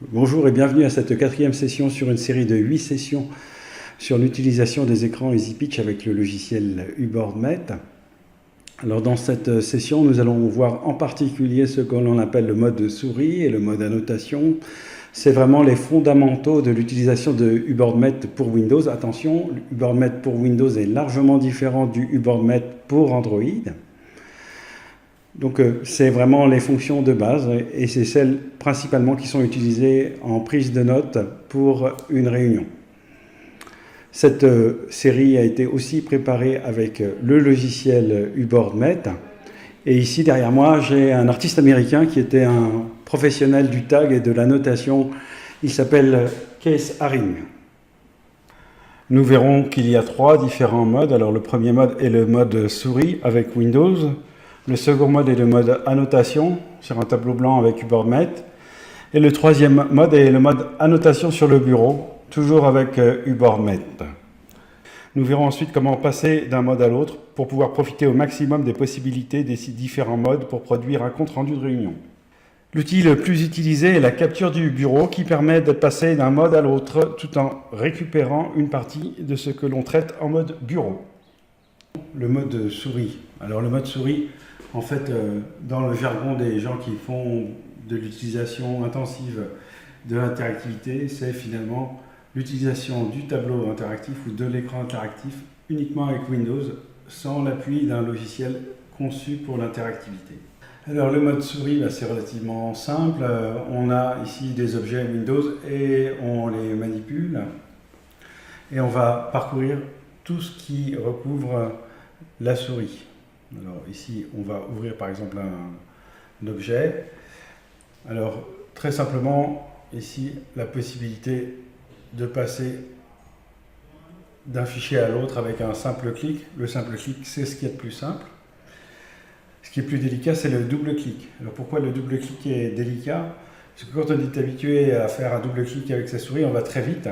Bonjour et bienvenue à cette quatrième session sur une série de 8 sessions sur l'utilisation des écrans EasyPitch avec le logiciel UBoardMet. Alors dans cette session, nous allons voir en particulier ce que l'on appelle le mode souris et le mode annotation. C'est vraiment les fondamentaux de l'utilisation de UBoardMet pour Windows. Attention, UBoardMet pour Windows est largement différent du UBoardMet pour Android. Donc c'est vraiment les fonctions de base et c'est celles principalement qui sont utilisées en prise de notes pour une réunion. Cette série a été aussi préparée avec le logiciel UBoardMet. Et ici derrière moi, j'ai un artiste américain qui était un professionnel du tag et de la notation. Il s'appelle Keith Haring. Nous verrons qu'il y a 3 différents modes. Alors le premier mode est le mode souris avec Windows. Le second mode est le mode annotation sur un tableau blanc avec UBoardMet. Et le troisième mode est le mode annotation sur le bureau, toujours avec UBoardMet. Nous verrons ensuite comment passer d'un mode à l'autre pour pouvoir profiter au maximum des possibilités des différents modes pour produire un compte-rendu de réunion. L'outil le plus utilisé est la capture du bureau qui permet de passer d'un mode à l'autre tout en récupérant une partie de ce que l'on traite en mode bureau. Le mode souris. Alors le mode souris, en fait, dans le jargon des gens qui font de l'utilisation intensive de l'interactivité, c'est finalement l'utilisation du tableau interactif ou de l'écran interactif uniquement avec Windows, sans l'appui d'un logiciel conçu pour l'interactivité. Alors le mode souris, c'est relativement simple. On a ici des objets Windows et on les manipule. Et on va parcourir tout ce qui recouvre la souris. Alors ici, on va ouvrir par exemple un objet. Alors très simplement, ici, la possibilité de passer d'un fichier à l'autre avec un simple clic. Le simple clic, c'est ce qui est le plus simple. Ce qui est plus délicat, c'est le double clic. Alors pourquoi le double clic est délicat? Parce que quand on est habitué à faire un double clic avec sa souris, on va très vite.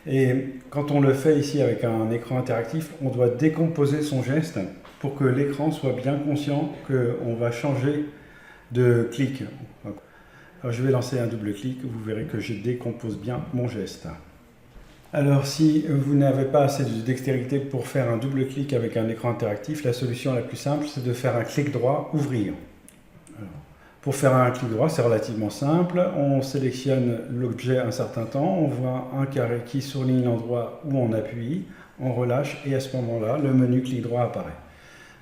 Et quand on le fait ici avec un écran interactif, on doit décomposer son geste pour que l'écran soit bien conscient qu'on va changer de clic. Alors je vais lancer un double clic, vous verrez que je décompose bien mon geste. Alors si vous n'avez pas assez de dextérité pour faire un double clic avec un écran interactif, la solution la plus simple, c'est de faire un clic droit, ouvrir. Alors, pour faire un clic droit, c'est relativement simple. On sélectionne l'objet un certain temps, on voit un carré qui surligne l'endroit où on appuie, on relâche et à ce moment-là, le menu clic droit apparaît.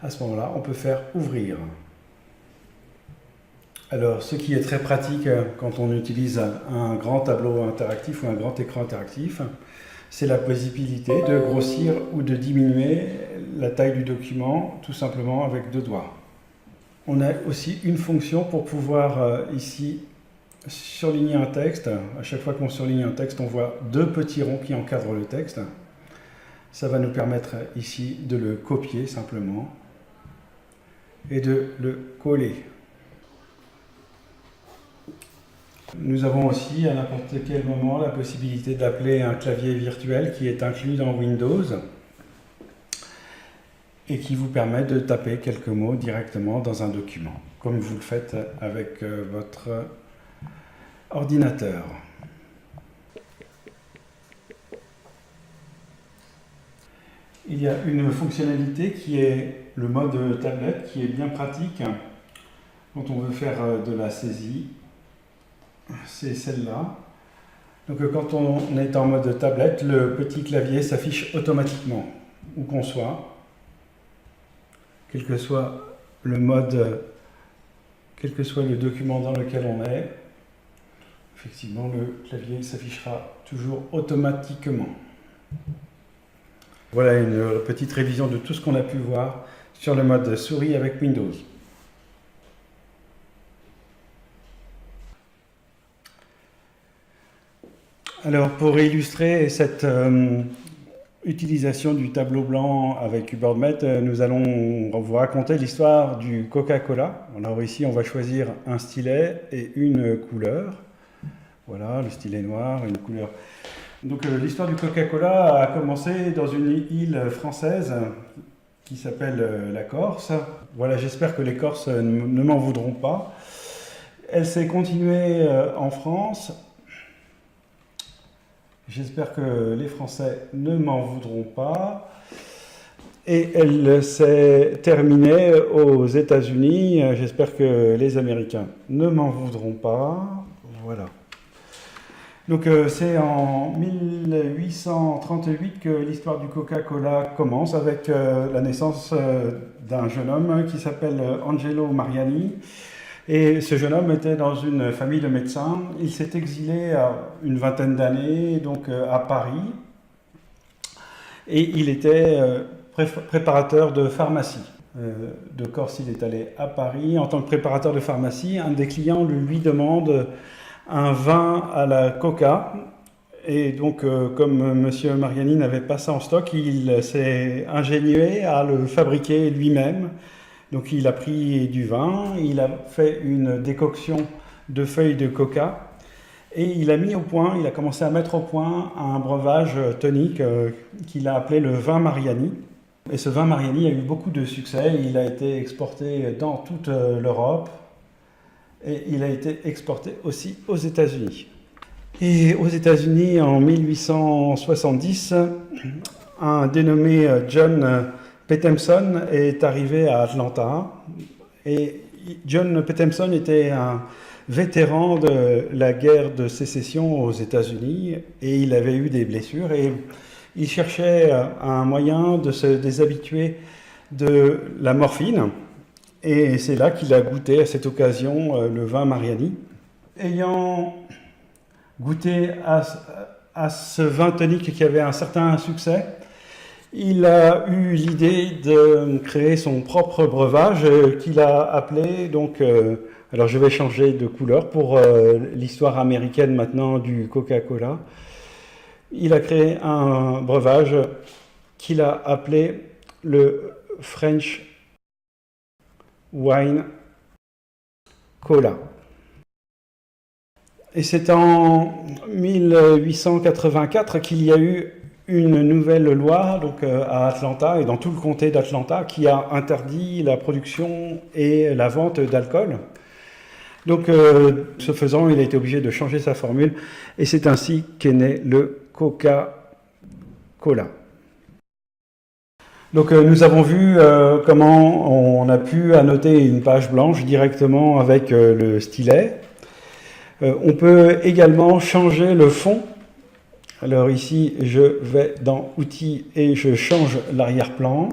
À ce moment-là, on peut faire ouvrir. Alors, ce qui est très pratique quand on utilise un grand tableau interactif ou un grand écran interactif, c'est la possibilité de grossir ou de diminuer la taille du document tout simplement avec 2 doigts. On a aussi une fonction pour pouvoir ici surligner un texte. À chaque fois qu'on surligne un texte, on voit 2 petits ronds qui encadrent le texte. Ça va nous permettre ici de le copier simplement et de le coller. Nous avons aussi à n'importe quel moment la possibilité d'appeler un clavier virtuel qui est inclus dans Windows et qui vous permet de taper quelques mots directement dans un document, comme vous le faites avec votre ordinateur. Il y a une fonctionnalité qui est le mode tablette, qui est bien pratique quand on veut faire de la saisie. C'est celle-là. Donc quand on est en mode tablette, le petit clavier s'affiche automatiquement, où qu'on soit, quel que soit le mode, quel que soit le document dans lequel on est. Effectivement, le clavier s'affichera toujours automatiquement. Voilà une petite révision de tout ce qu'on a pu voir sur le mode souris avec Windows. Alors, pour illustrer cette utilisation du tableau blanc avec UBoardMet, nous allons vous raconter l'histoire du Coca-Cola. Alors ici, on va choisir un stylet et une couleur. Voilà, le stylet noir, une couleur. Donc l'histoire du Coca-Cola a commencé dans une île française qui s'appelle la Corse. Voilà, j'espère que les Corses ne m'en voudront pas. Elle s'est continuée en France J'espère que les Français ne m'en voudront pas. Et elle s'est terminée aux États-Unis. J'espère que les Américains ne m'en voudront pas. Voilà. Donc c'est en 1838 que l'histoire du Coca-Cola commence avec la naissance d'un jeune homme qui s'appelle Angelo Mariani. Et ce jeune homme était dans une famille de médecins. Il s'est exilé à une vingtaine d'années donc à Paris. Et il était préparateur de pharmacie. De Corse, il est allé à Paris. En tant que préparateur de pharmacie, un des clients lui demande un vin à la coca. Et donc, comme M. Mariani n'avait pas ça en stock, il s'est ingénié à le fabriquer lui-même. Donc, il a pris du vin, il a fait une décoction de feuilles de coca et il a commencé à mettre au point un breuvage tonique qu'il a appelé le vin Mariani. Et ce vin Mariani a eu beaucoup de succès. Il a été exporté dans toute l'Europe et il a été exporté aussi aux États-Unis. Et aux États-Unis, en 1870, un dénommé John Petemson est arrivé à Atlanta. Et John Petemson était un vétéran de la guerre de sécession aux États-Unis et il avait eu des blessures et il cherchait un moyen de se déshabituer de la morphine. Et c'est là qu'il a goûté à cette occasion le vin Mariani. Ayant goûté à ce vin tonique qui avait un certain succès, il a eu l'idée de créer son propre breuvage qu'il a appelé donc... alors je vais changer de couleur pour l'histoire américaine maintenant du Coca-Cola. Il a créé un breuvage qu'il a appelé le French Wine Cola. Et c'est en 1884 qu'il y a eu une nouvelle loi donc, à Atlanta et dans tout le comté d'Atlanta qui a interdit la production et la vente d'alcool. Donc, ce faisant, il a été obligé de changer sa formule et c'est ainsi qu'est né le Coca-Cola. Donc, nous avons vu comment on a pu annoter une page blanche directement avec le stylet. On peut également changer le fond. Alors ici, je vais dans Outils et je change l'arrière-plan.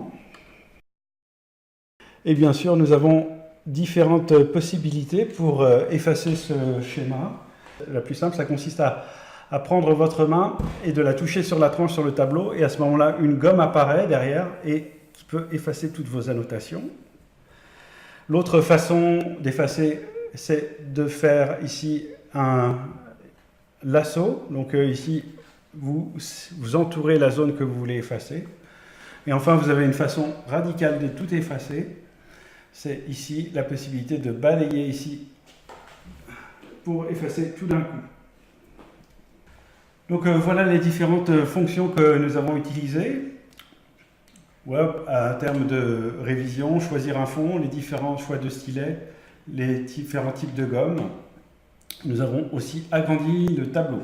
Et bien sûr, nous avons différentes possibilités pour effacer ce schéma. La plus simple, ça consiste à prendre votre main et de la toucher sur la tranche sur le tableau. Et à ce moment-là, une gomme apparaît derrière et qui peut effacer toutes vos annotations. L'autre façon d'effacer, c'est de faire ici un lasso. Donc ici, vous entourez la zone que vous voulez effacer. Et enfin, vous avez une façon radicale de tout effacer. C'est ici la possibilité de balayer ici pour effacer tout d'un coup. Donc voilà les différentes fonctions que nous avons utilisées. Ouais, à terme de révision, choisir un fond, les différents choix de stylet, les différents types de gomme. Nous avons aussi agrandi le tableau.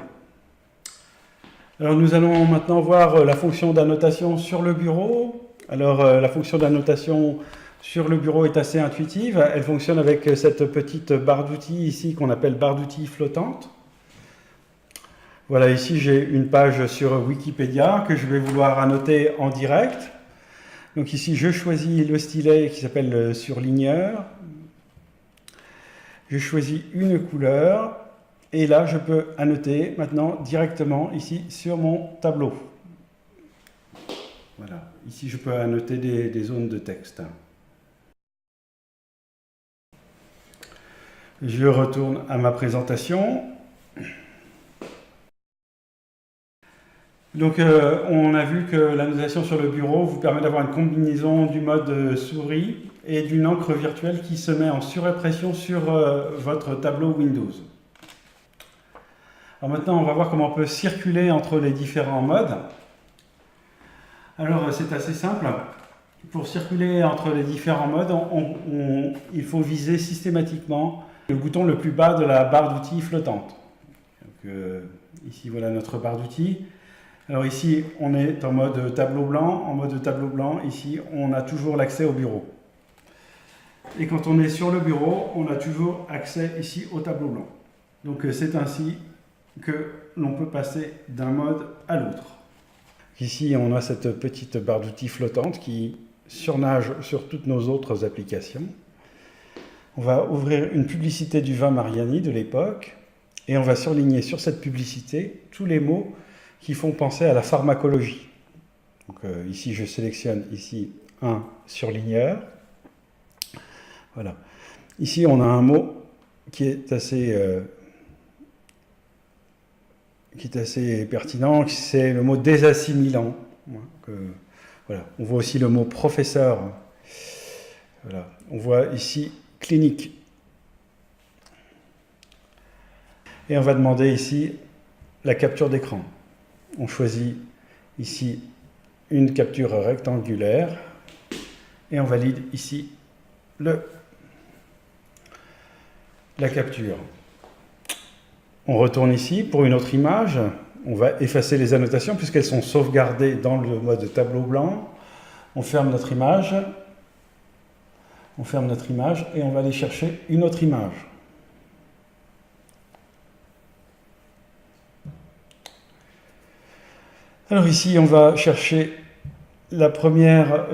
Alors nous allons maintenant voir la fonction d'annotation sur le bureau. Alors la fonction d'annotation sur le bureau est assez intuitive. Elle fonctionne avec cette petite barre d'outils ici qu'on appelle barre d'outils flottante. Voilà, ici j'ai une page sur Wikipédia que je vais vouloir annoter en direct. Donc ici je choisis le stylet qui s'appelle le surligneur. Je choisis une couleur. Et là, je peux annoter maintenant directement ici sur mon tableau. Voilà, ici je peux annoter des zones de texte. Je retourne à ma présentation. Donc on a vu que l'annotation sur le bureau vous permet d'avoir une combinaison du mode souris et d'une encre virtuelle qui se met en surimpression sur votre tableau Windows. Alors maintenant, on va voir comment on peut circuler entre les différents modes. Alors, c'est assez simple. Pour circuler entre les différents modes, il faut viser systématiquement le bouton le plus bas de la barre d'outils flottante. Donc, ici, voilà notre barre d'outils. Alors ici, on est en mode tableau blanc. En mode tableau blanc, ici, on a toujours l'accès au bureau. Et quand on est sur le bureau, on a toujours accès ici au tableau blanc. Donc c'est ainsi que l'on peut passer d'un mode à l'autre. Ici, on a cette petite barre d'outils flottante qui surnage sur toutes nos autres applications. On va ouvrir une publicité du vin Mariani de l'époque et on va surligner sur cette publicité tous les mots qui font penser à la pharmacologie. Donc, ici, je sélectionne ici un surligneur. Voilà. Ici, on a un mot qui est assez pertinent, c'est le mot désassimilant. Voilà. On voit aussi le mot professeur. Voilà. On voit ici clinique. Et on va demander ici la capture d'écran. On choisit ici une capture rectangulaire et on valide ici la capture. On retourne ici pour une autre image. On va effacer les annotations puisqu'elles sont sauvegardées dans le mode tableau blanc. On ferme notre image. On ferme notre image et on va aller chercher une autre image. Alors ici, on va chercher la première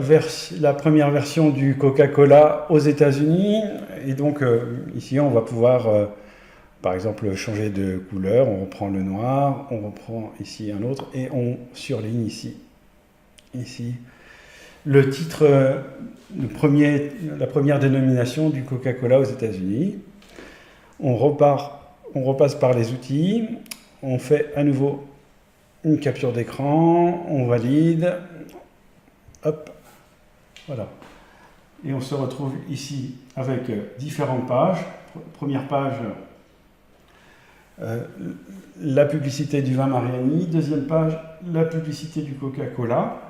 version du Coca-Cola aux États-Unis. Et donc ici, on va pouvoir, par exemple, changer de couleur. On reprend le noir, on reprend ici un autre et on surligne ici le titre, la première dénomination du Coca-Cola aux États-Unis. On repasse par les outils, on fait à nouveau une capture d'écran, on valide, hop, voilà. Et on se retrouve ici avec différentes pages. Première page, la publicité du vin Mariani. Deuxième page, la publicité du Coca-Cola.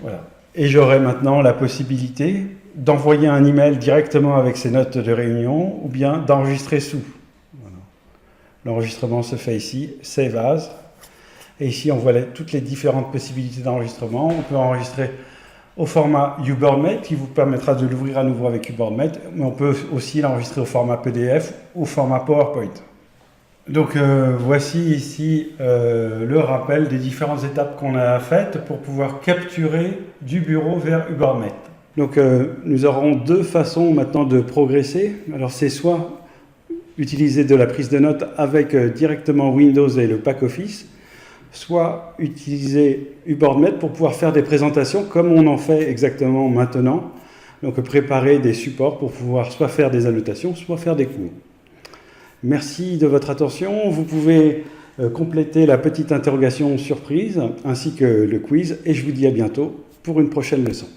Voilà. Et j'aurai maintenant la possibilité d'envoyer un email directement avec ces notes de réunion ou bien d'enregistrer sous. Voilà. L'enregistrement se fait ici, Save As. Et ici, on voit toutes les différentes possibilités d'enregistrement. On peut enregistrer au format UBoardMate qui vous permettra de l'ouvrir à nouveau avec UBoardMate, mais on peut aussi l'enregistrer au format PDF ou au format PowerPoint. Donc voici ici le rappel des différentes étapes qu'on a faites pour pouvoir capturer du bureau vers UBoardMate. Donc nous aurons deux façons maintenant de progresser. Alors c'est soit utiliser de la prise de notes avec directement Windows et le pack Office, soit utiliser UBoardMate pour pouvoir faire des présentations comme on en fait exactement maintenant. Donc préparer des supports pour pouvoir soit faire des annotations, soit faire des cours. Merci de votre attention. Vous pouvez compléter la petite interrogation surprise ainsi que le quiz et je vous dis à bientôt pour une prochaine leçon.